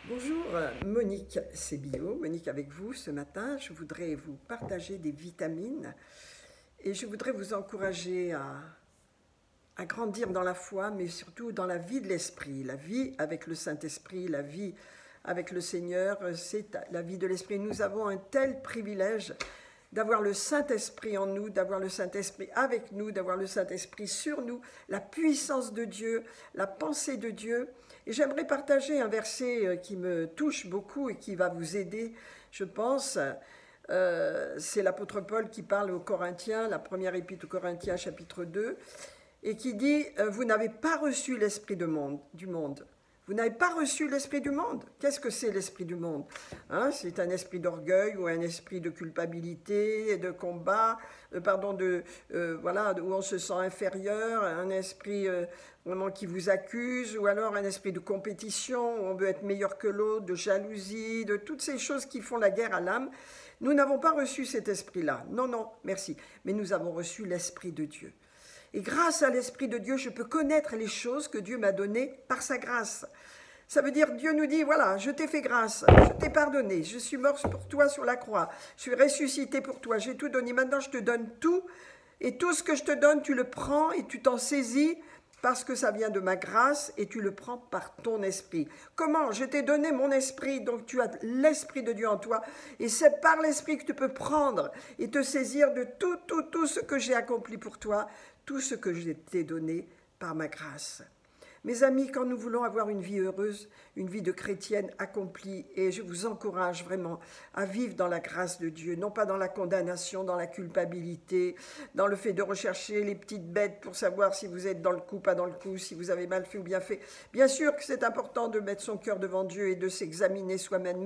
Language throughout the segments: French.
Bonjour, Monique Sébillot, Monique avec vous ce matin. Je voudrais vous partager des vitamines et je voudrais vous encourager à grandir dans la foi, mais surtout dans la vie de l'esprit, la vie avec le Saint-Esprit, la vie avec le Seigneur, c'est la vie de l'esprit. Nous avons un tel privilège d'avoir le Saint-Esprit en nous, d'avoir le Saint-Esprit avec nous, d'avoir le Saint-Esprit sur nous, la puissance de Dieu, la pensée de Dieu. Et j'aimerais partager un verset qui me touche beaucoup et qui va vous aider, je pense. C'est l'apôtre Paul qui parle aux Corinthiens, la première épître aux Corinthiens, chapitre 2, et qui dit « Vous n'avez pas reçu l'esprit du monde. Vous n'avez pas reçu l'esprit du monde. » Qu'est-ce que c'est l'esprit du monde, hein? C'est un esprit d'orgueil ou un esprit de culpabilité et de combat, voilà, où on se sent inférieur, un esprit vraiment qui vous accuse, ou alors un esprit de compétition, où on veut être meilleur que l'autre, de jalousie, de toutes ces choses qui font la guerre à l'âme. Nous n'avons pas reçu cet esprit-là. Non, non, merci. Mais nous avons reçu l'esprit de Dieu. Et grâce à l'Esprit de Dieu, je peux connaître les choses que Dieu m'a données par sa grâce. Ça veut dire, Dieu nous dit, voilà, je t'ai fait grâce, je t'ai pardonné, je suis mort pour toi sur la croix, je suis ressuscité pour toi, j'ai tout donné, maintenant je te donne tout, et tout ce que je te donne, tu le prends et tu t'en saisis, parce que ça vient de ma grâce, et tu le prends par ton esprit. Comment? Je t'ai donné mon esprit, donc tu as l'esprit de Dieu en toi, et c'est par l'esprit que tu peux prendre et te saisir de tout ce que j'ai accompli pour toi, tout ce que je t'ai donné par ma grâce. Mes amis, quand nous voulons avoir une vie heureuse, une vie de chrétienne accomplie, et je vous encourage vraiment à vivre dans la grâce de Dieu, non pas dans la condamnation, dans la culpabilité, dans le fait de rechercher les petites bêtes pour savoir si vous êtes dans le coup, pas dans le coup, si vous avez mal fait ou bien fait. Bien sûr que c'est important de mettre son cœur devant Dieu et de s'examiner soi-même,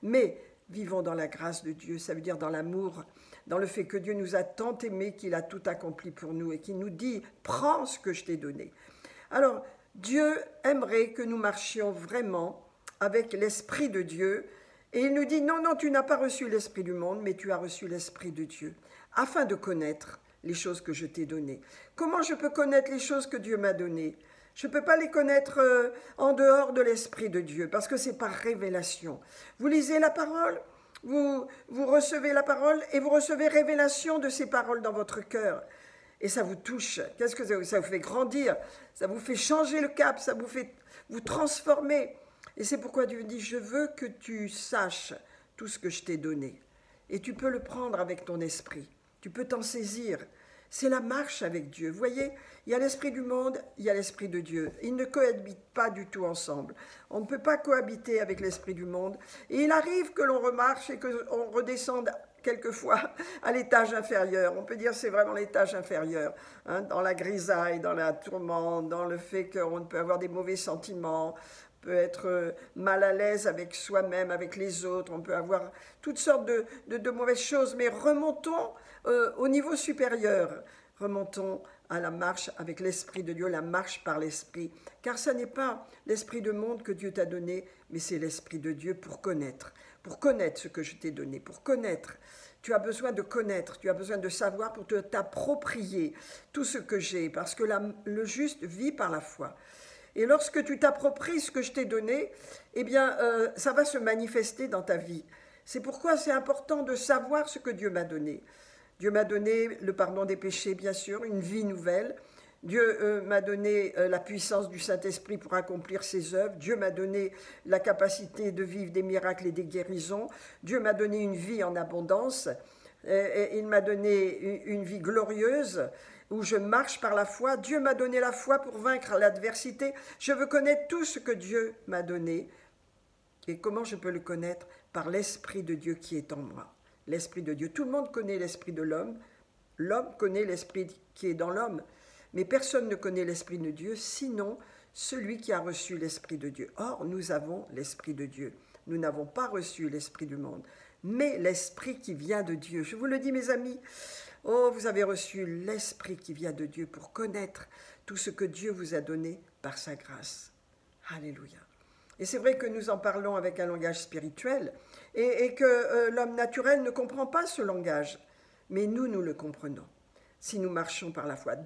mais vivons dans la grâce de Dieu, ça veut dire dans l'amour, dans le fait que Dieu nous a tant aimés qu'il a tout accompli pour nous et qu'il nous dit « Prends ce que je t'ai donné ». Alors, Dieu aimerait que nous marchions vraiment avec l'Esprit de Dieu et il nous dit « Non, non, tu n'as pas reçu l'Esprit du monde, mais tu as reçu l'Esprit de Dieu, afin de connaître les choses que je t'ai données. » Comment je peux connaître les choses que Dieu m'a données? Je ne peux pas les connaître en dehors de l'Esprit de Dieu, parce que c'est par révélation. Vous lisez la parole, vous recevez la parole et vous recevez révélation de ces paroles dans votre cœur. Et ça vous touche. Qu'est-ce que ça vous fait grandir? Ça vous fait changer le cap, ça vous fait vous transformer. Et c'est pourquoi Dieu dit, je veux que tu saches tout ce que je t'ai donné. Et tu peux le prendre avec ton esprit. Tu peux t'en saisir. C'est la marche avec Dieu. Vous voyez, il y a l'esprit du monde, il y a l'esprit de Dieu. Ils ne cohabitent pas du tout ensemble. On ne peut pas cohabiter avec l'esprit du monde. Et il arrive que l'on remarche et qu'on redescende quelquefois à l'étage inférieur. On peut dire que c'est vraiment l'étage inférieur, hein, dans la grisaille, dans la tourmente, dans le fait qu'on peut avoir des mauvais sentiments, peut être mal à l'aise avec soi-même, avec les autres, on peut avoir toutes sortes de mauvaises choses, mais remontons au niveau supérieur, remontons à la marche avec l'Esprit de Dieu, la marche par l'Esprit, car ce n'est pas l'Esprit du monde que Dieu t'a donné, mais c'est l'Esprit de Dieu pour connaître ce que je t'ai donné, pour connaître. Tu as besoin de connaître, tu as besoin de savoir pour t'approprier tout ce que j'ai, parce que le juste vit par la foi. Et lorsque tu t'appropries ce que je t'ai donné, eh bien, ça va se manifester dans ta vie. C'est pourquoi c'est important de savoir ce que Dieu m'a donné. Dieu m'a donné le pardon des péchés, bien sûr, une vie nouvelle. Dieu m'a donné la puissance du Saint-Esprit pour accomplir ses œuvres. Dieu m'a donné la capacité de vivre des miracles et des guérisons. Dieu m'a donné une vie en abondance. Il m'a donné une vie glorieuse où je marche par la foi. Dieu m'a donné la foi pour vaincre l'adversité. Je veux connaître tout ce que Dieu m'a donné. Et comment je peux le connaître? Par l'Esprit de Dieu qui est en moi. L'Esprit de Dieu. Tout le monde connaît l'Esprit de l'homme. L'homme connaît l'Esprit qui est dans l'homme. Mais personne ne connaît l'Esprit de Dieu, sinon celui qui a reçu l'Esprit de Dieu. Or, nous avons l'Esprit de Dieu. Nous n'avons pas reçu l'Esprit du monde, mais l'Esprit qui vient de Dieu. Je vous le dis, mes amis, oh, vous avez reçu l'Esprit qui vient de Dieu pour connaître tout ce que Dieu vous a donné par sa grâce. Alléluia. Et c'est vrai que nous en parlons avec un langage spirituel et que l'homme naturel ne comprend pas ce langage, mais nous le comprenons si nous marchons par la foi.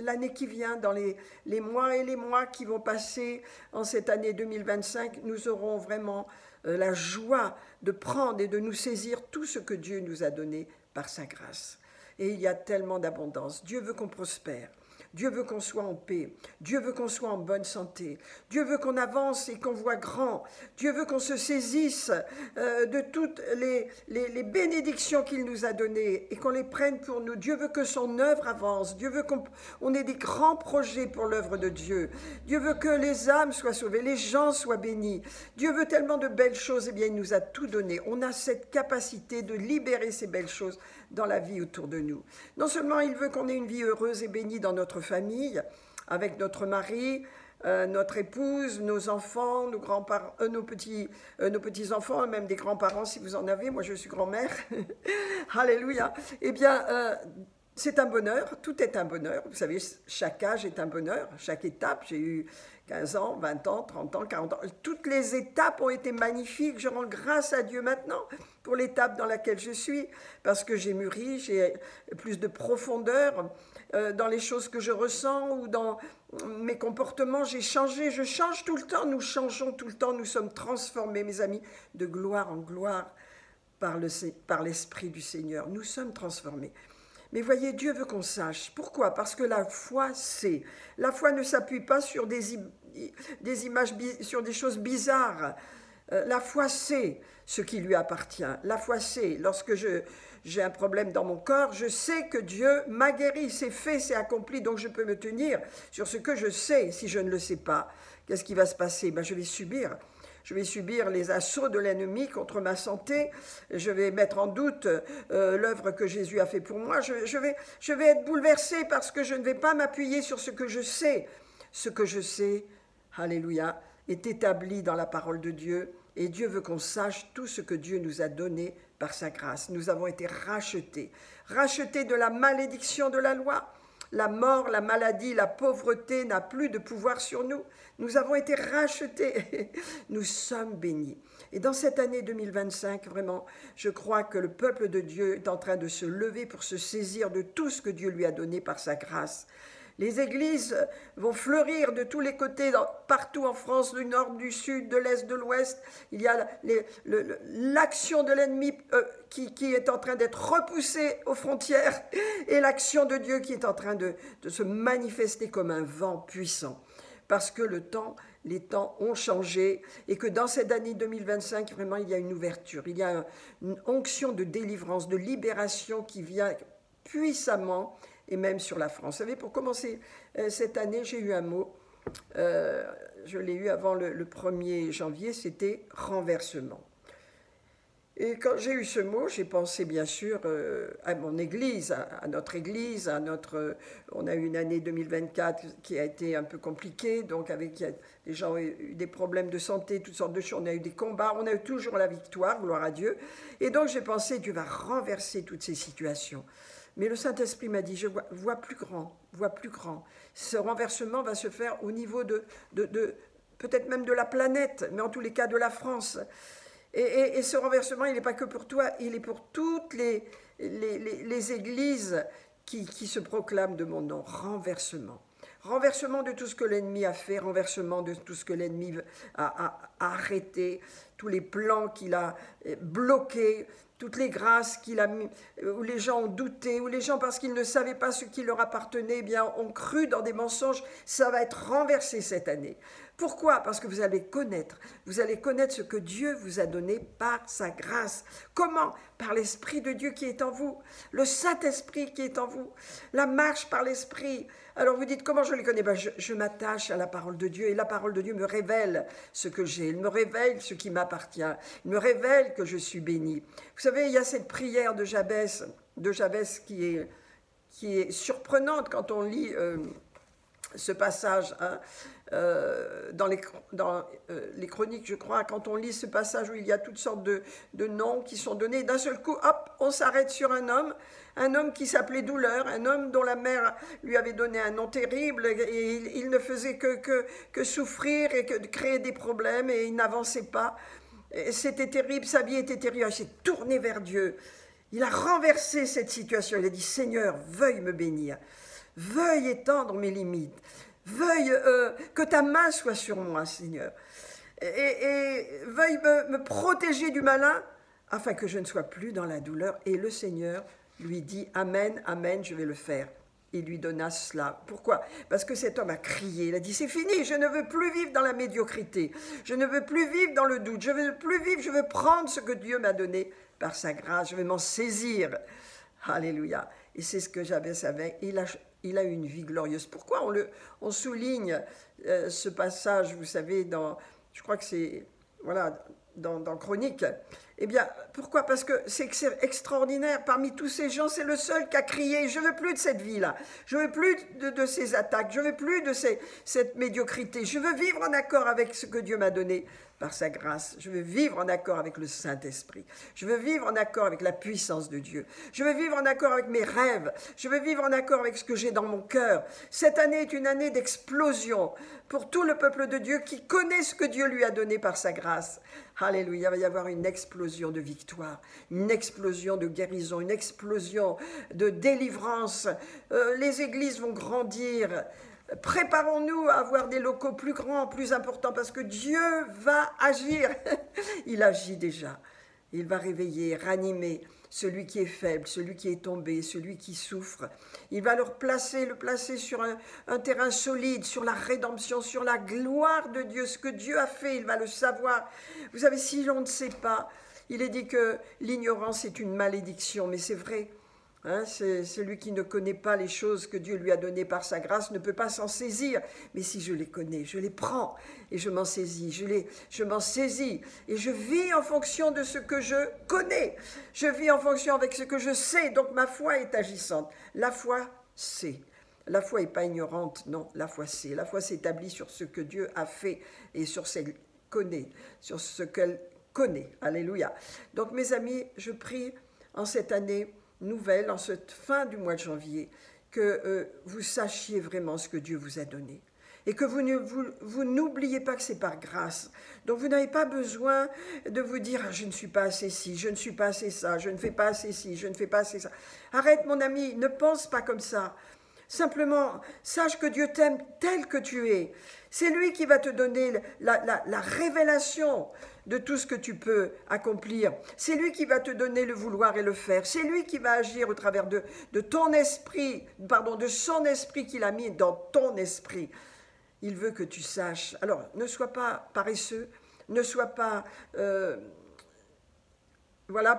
l'année qui vient, dans les mois et les mois qui vont passer en cette année 2025, nous aurons vraiment la joie de prendre et de nous saisir tout ce que Dieu nous a donné par sa grâce. Et il y a tellement d'abondance. Dieu veut qu'on prospère. Dieu veut qu'on soit en paix. Dieu veut qu'on soit en bonne santé. Dieu veut qu'on avance et qu'on voit grand. Dieu veut qu'on se saisisse de toutes les bénédictions qu'il nous a données et qu'on les prenne pour nous. Dieu veut que son œuvre avance. Dieu veut qu'on ait des grands projets pour l'œuvre de Dieu. Dieu veut que les âmes soient sauvées, les gens soient bénis. Dieu veut tellement de belles choses. Eh bien, il nous a tout donné. On a cette capacité de libérer ces belles choses dans la vie autour de nous. Non seulement il veut qu'on ait une vie heureuse et bénie dans notre famille, avec notre mari, notre épouse, nos enfants, nos grands-parents, nos petits-enfants, même des grands-parents si vous en avez. Moi, je suis grand-mère. Alléluia. Eh bien, c'est un bonheur, tout est un bonheur. Vous savez, chaque âge est un bonheur, chaque étape. J'ai eu 15 ans, 20 ans, 30 ans, 40 ans. Toutes les étapes ont été magnifiques. Je rends grâce à Dieu maintenant pour l'étape dans laquelle je suis, parce que j'ai mûri, j'ai plus de profondeur dans les choses que je ressens ou dans mes comportements. J'ai changé, je change tout le temps, nous changeons tout le temps, nous sommes transformés, mes amis, de gloire en gloire par l'Esprit du Seigneur. Nous sommes transformés. Mais voyez, Dieu veut qu'on sache. Pourquoi? Parce que la foi, c'est. La foi ne s'appuie pas sur des images, sur des choses bizarres. La foi, c'est ce qui lui appartient. La foi, c'est. Lorsque j'ai un problème dans mon corps, je sais que Dieu m'a guéri. C'est fait, c'est accompli. Donc je peux me tenir sur ce que je sais. Si je ne le sais pas, qu'est-ce qui va se passer? Je vais subir. Je vais subir les assauts de l'ennemi contre ma santé. Je vais mettre en doute l'œuvre que Jésus a fait pour moi. Je vais être bouleversée parce que je ne vais pas m'appuyer sur ce que je sais. Ce que je sais, alléluia, est établi dans la parole de Dieu. Et Dieu veut qu'on sache tout ce que Dieu nous a donné par sa grâce. Nous avons été rachetés. Rachetés de la malédiction de la loi. La mort, la maladie, la pauvreté n'a plus de pouvoir sur nous. Nous avons été rachetés. Nous sommes bénis. Et dans cette année 2025, vraiment, je crois que le peuple de Dieu est en train de se lever pour se saisir de tout ce que Dieu lui a donné par sa grâce. Les églises vont fleurir de tous les côtés, partout en France, du nord, du sud, de l'est, de l'ouest. Il y a l'action de l'ennemi qui est en train d'être repoussée aux frontières et l'action de Dieu qui est en train de se manifester comme un vent puissant. Parce que les temps ont changé et que dans cette année 2025, vraiment, il y a une ouverture. Il y a une onction de délivrance, de libération qui vient puissamment et même sur la France. Vous savez, pour commencer cette année, j'ai eu un mot, je l'ai eu avant le 1er janvier, c'était renversement. Et quand j'ai eu ce mot, j'ai pensé bien sûr à mon église, à notre église, on a eu une année 2024 qui a été un peu compliquée, donc les gens ont eu des problèmes de santé, toutes sortes de choses, on a eu des combats, on a eu toujours la victoire, gloire à Dieu. Et donc j'ai pensé, Dieu va renverser toutes ces situations. Mais le Saint-Esprit m'a dit, je vois plus grand. Ce renversement va se faire au niveau de peut-être même de la planète, mais en tous les cas de la France. Et ce renversement, il n'est pas que pour toi, il est pour toutes les églises qui se proclament de mon nom. Renversement. Renversement de tout ce que l'ennemi a fait, renversement de tout ce que l'ennemi a arrêté, tous les plans qu'il a bloqués, toutes les grâces qu'il a mis, où les gens ont douté, où les gens, parce qu'ils ne savaient pas ce qui leur appartenait, eh bien, ont cru dans des mensonges. Ça va être renversé cette année. Pourquoi? Parce que vous allez connaître ce que Dieu vous a donné par sa grâce. Comment? Par l'Esprit de Dieu qui est en vous, le Saint-Esprit qui est en vous, la marche par l'Esprit. Alors vous dites, comment je les connais? Je m'attache à la parole de Dieu et la parole de Dieu me révèle ce que j'ai, il me révèle ce qui m'appartient, il me révèle que je suis béni. Vous savez, il y a cette prière de Jabès qui est surprenante quand on lit ce passage, dans les chroniques, je crois, quand on lit ce passage où il y a toutes sortes de noms qui sont donnés, d'un seul coup, hop, on s'arrête sur un homme qui s'appelait Douleur, un homme dont la mère lui avait donné un nom terrible, et il ne faisait que souffrir et que de créer des problèmes, et il n'avançait pas. C'était terrible, sa vie était terrible, il s'est tourné vers Dieu. Il a renversé cette situation, il a dit, Seigneur, veuille me bénir. Veuille étendre mes limites. Veuille que ta main soit sur moi, Seigneur. Et veuille me protéger du malin, afin que je ne sois plus dans la douleur. Et le Seigneur lui dit, Amen, Amen, je vais le faire. Il lui donna cela. Pourquoi? Parce que cet homme a crié, il a dit, c'est fini, je ne veux plus vivre dans la médiocrité, je ne veux plus vivre dans le doute, je ne veux plus vivre, je veux prendre ce que Dieu m'a donné par sa grâce, je vais m'en saisir. Alléluia. Et c'est ce que j'avais savait. Il a eu une vie glorieuse. Pourquoi on souligne ce passage, vous savez, je crois que c'est, voilà, dans Chroniques. Eh bien, pourquoi? Parce que c'est extraordinaire. Parmi tous ces gens, c'est le seul qui a crié, je ne veux plus de cette vie-là, je ne veux plus de ces attaques, je ne veux plus de cette médiocrité, je veux vivre en accord avec ce que Dieu m'a donné par sa grâce, je veux vivre en accord avec le Saint-Esprit, je veux vivre en accord avec la puissance de Dieu, je veux vivre en accord avec mes rêves, je veux vivre en accord avec ce que j'ai dans mon cœur. Cette année est une année d'explosion pour tout le peuple de Dieu qui connaît ce que Dieu lui a donné par sa grâce. Alléluia, il va y avoir une explosion de victoire, une explosion de guérison, une explosion de délivrance. Les églises vont grandir. Préparons-nous à avoir des locaux plus grands, plus importants, parce que Dieu va agir. Il agit déjà. Il va réveiller, ranimer celui qui est faible, celui qui est tombé, celui qui souffre. Il va le placer sur un terrain solide, sur la rédemption, sur la gloire de Dieu. Ce que Dieu a fait, il va le savoir. Vous savez, si l'on ne sait pas, il est dit que l'ignorance est une malédiction, mais c'est vrai. Hein, c'est celui qui ne connaît pas les choses que Dieu lui a données par sa grâce ne peut pas s'en saisir. Mais si je les connais, je les prends et je m'en saisis. Je m'en saisis et je vis en fonction de ce que je connais. Je vis en fonction avec ce que je sais. Donc ma foi est agissante. La foi sait. La foi n'est pas ignorante, non, la foi sait. La foi s'établit sur ce que Dieu a fait et sur ce qu'elle connaît, sur ce qu'elle connaît. Alléluia. Donc mes amis, je prie en cette année nouvelle, en cette fin du mois de janvier, que vous sachiez vraiment ce que Dieu vous a donné. Et que vous n'oubliez pas que c'est par grâce. Donc vous n'avez pas besoin de vous dire « je ne suis pas assez ci, je ne suis pas assez ça, je ne fais pas assez ci, je ne fais pas assez ça ». Arrête mon ami, ne pense pas comme ça. Simplement, sache que Dieu t'aime tel que tu es. C'est lui qui va te donner la révélation de tout ce que tu peux accomplir. C'est lui qui va te donner le vouloir et le faire. C'est lui qui va agir au travers de ton esprit, de son esprit qu'il a mis dans ton esprit. Il veut que tu saches. Alors, ne sois pas paresseux, ne sois pas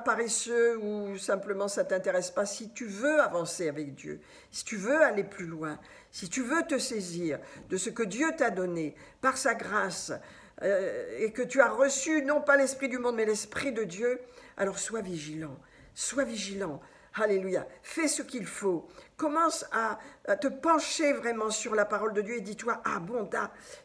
paresseux ou simplement ça ne t'intéresse pas. Si tu veux avancer avec Dieu, si tu veux aller plus loin, si tu veux te saisir de ce que Dieu t'a donné par sa grâce, et que tu as reçu non pas l'esprit du monde mais l'esprit de Dieu, alors sois vigilant, sois vigilant. Alléluia. Fais ce qu'il faut. Commence à te pencher vraiment sur la parole de Dieu et dis-toi, ah bon,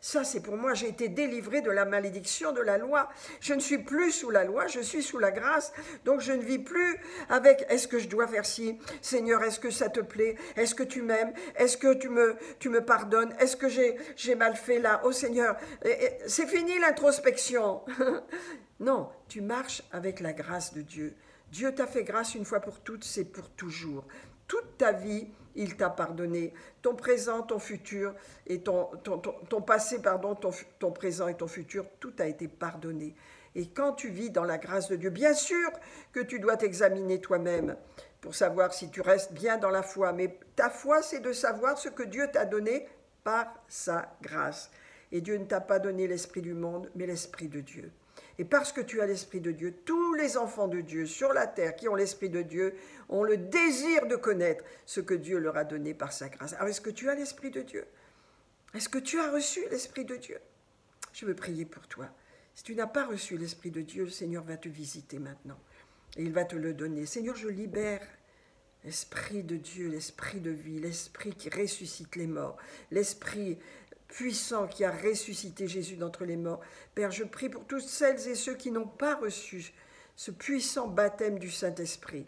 ça c'est pour moi, j'ai été délivré de la malédiction de la loi. Je ne suis plus sous la loi, je suis sous la grâce. Donc je ne vis plus avec, est-ce que je dois faire ci? Seigneur, est-ce que ça te plaît? Est-ce que tu m'aimes? Est-ce que tu me pardonnes? Est-ce que j'ai mal fait là? Oh Seigneur, c'est fini l'introspection. Non, tu marches avec la grâce de Dieu. Dieu t'a fait grâce une fois pour toutes, c'est pour toujours. Toute ta vie, il t'a pardonné. Ton présent, ton futur, et ton passé, ton présent et ton futur, tout a été pardonné. Et quand tu vis dans la grâce de Dieu, bien sûr que tu dois t'examiner toi-même pour savoir si tu restes bien dans la foi. Mais ta foi, c'est de savoir ce que Dieu t'a donné par sa grâce. Et Dieu ne t'a pas donné l'esprit du monde, mais l'esprit de Dieu. Et parce que tu as l'Esprit de Dieu, tous les enfants de Dieu sur la terre qui ont l'Esprit de Dieu ont le désir de connaître ce que Dieu leur a donné par sa grâce. Alors, est-ce que tu as l'Esprit de Dieu? Est-ce que tu as reçu l'Esprit de Dieu? Je veux prier pour toi. Si tu n'as pas reçu l'Esprit de Dieu, le Seigneur va te visiter maintenant. Et il va te le donner. Seigneur, je libère l'Esprit de Dieu, l'Esprit de vie, l'Esprit qui ressuscite les morts, l'Esprit puissant qui a ressuscité Jésus d'entre les morts. Père, je prie pour toutes celles et ceux qui n'ont pas reçu ce puissant baptême du Saint-Esprit,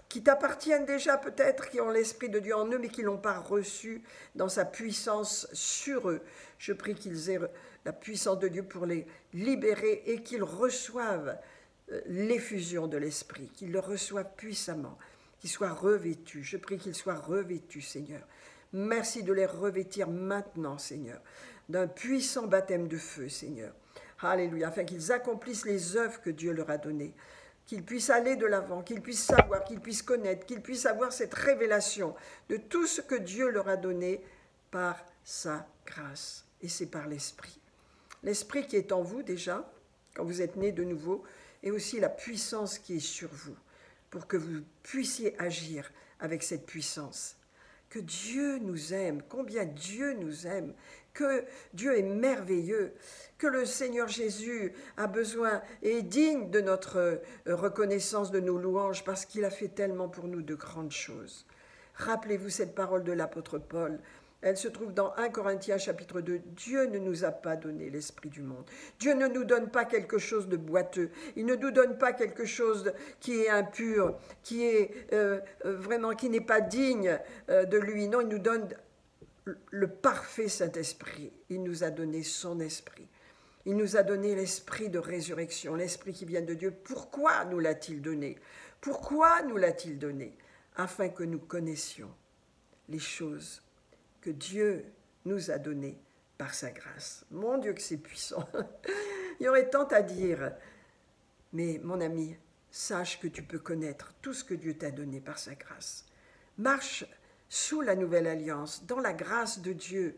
qui t'appartiennent déjà peut-être, qui ont l'Esprit de Dieu en eux, mais qui ne l'ont pas reçu dans sa puissance sur eux. Je prie qu'ils aient la puissance de Dieu pour les libérer et qu'ils reçoivent l'effusion de l'Esprit, qu'ils le reçoivent puissamment, qu'ils soient revêtus. Je prie qu'ils soient revêtus, Seigneur. Merci de les revêtir maintenant, Seigneur, d'un puissant baptême de feu, Seigneur. Alléluia, afin qu'ils accomplissent les œuvres que Dieu leur a données, qu'ils puissent aller de l'avant, qu'ils puissent savoir, qu'ils puissent connaître, qu'ils puissent avoir cette révélation de tout ce que Dieu leur a donné par sa grâce. Et c'est par l'Esprit. L'Esprit qui est en vous déjà, quand vous êtes nés de nouveau, et aussi la puissance qui est sur vous, pour que vous puissiez agir avec cette puissance. Que Dieu nous aime, combien Dieu nous aime, que Dieu est merveilleux, que le Seigneur Jésus a besoin et est digne de notre reconnaissance, de nos louanges, parce qu'il a fait tellement pour nous de grandes choses. Rappelez-vous cette parole de l'apôtre Paul. Elle se trouve dans 1 Corinthiens chapitre 2. Dieu ne nous a pas donné l'esprit du monde. Dieu ne nous donne pas quelque chose de boiteux. Il ne nous donne pas quelque chose qui est impur, qui est vraiment, qui n'est pas digne de lui. Non, il nous donne le parfait Saint-Esprit. Il nous a donné son esprit. Il nous a donné l'esprit de résurrection, l'esprit qui vient de Dieu. Pourquoi nous l'a-t-il donné? Pourquoi nous l'a-t-il donné? Afin que nous connaissions les choses que Dieu nous a données par sa grâce. Mon Dieu que c'est puissant. Il y aurait tant à dire. Mais mon ami, sache que tu peux connaître tout ce que Dieu t'a donné par sa grâce. Marche sous la nouvelle alliance, dans la grâce de Dieu.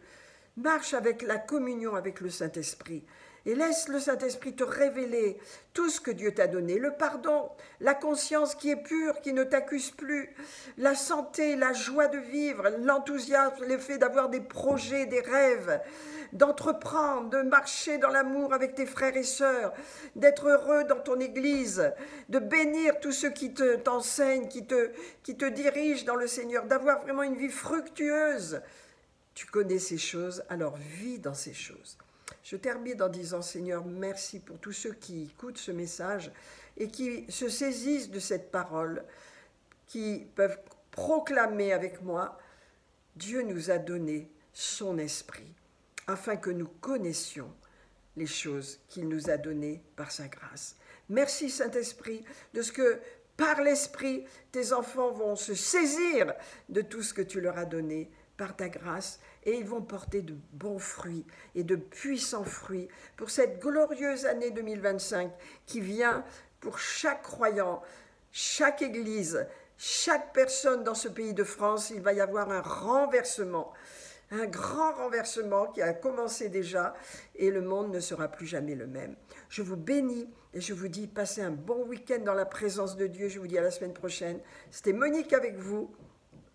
Marche avec la communion avec le Saint-Esprit. Et laisse le Saint-Esprit te révéler tout ce que Dieu t'a donné. Le pardon, la conscience qui est pure, qui ne t'accuse plus, la santé, la joie de vivre, l'enthousiasme, l'effet d'avoir des projets, des rêves, d'entreprendre, de marcher dans l'amour avec tes frères et sœurs, d'être heureux dans ton église, de bénir tous ceux qui t'enseignent, qui te dirigent dans le Seigneur, d'avoir vraiment une vie fructueuse. Tu connais ces choses, alors vis dans ces choses. Je termine en disant, Seigneur, merci pour tous ceux qui écoutent ce message et qui se saisissent de cette parole, qui peuvent proclamer avec moi, Dieu nous a donné son esprit, afin que nous connaissions les choses qu'il nous a données par sa grâce. Merci Saint-Esprit de ce que par l'Esprit, tes enfants vont se saisir de tout ce que tu leur as donné par ta grâce, et ils vont porter de bons fruits et de puissants fruits pour cette glorieuse année 2025 qui vient pour chaque croyant, chaque église, chaque personne dans ce pays de France. Il va y avoir un renversement, un grand renversement qui a commencé déjà, et le monde ne sera plus jamais le même. Je vous bénis et je vous dis, passez un bon week-end dans la présence de Dieu. Je vous dis à la semaine prochaine. C'était Monique avec vous.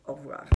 Au revoir.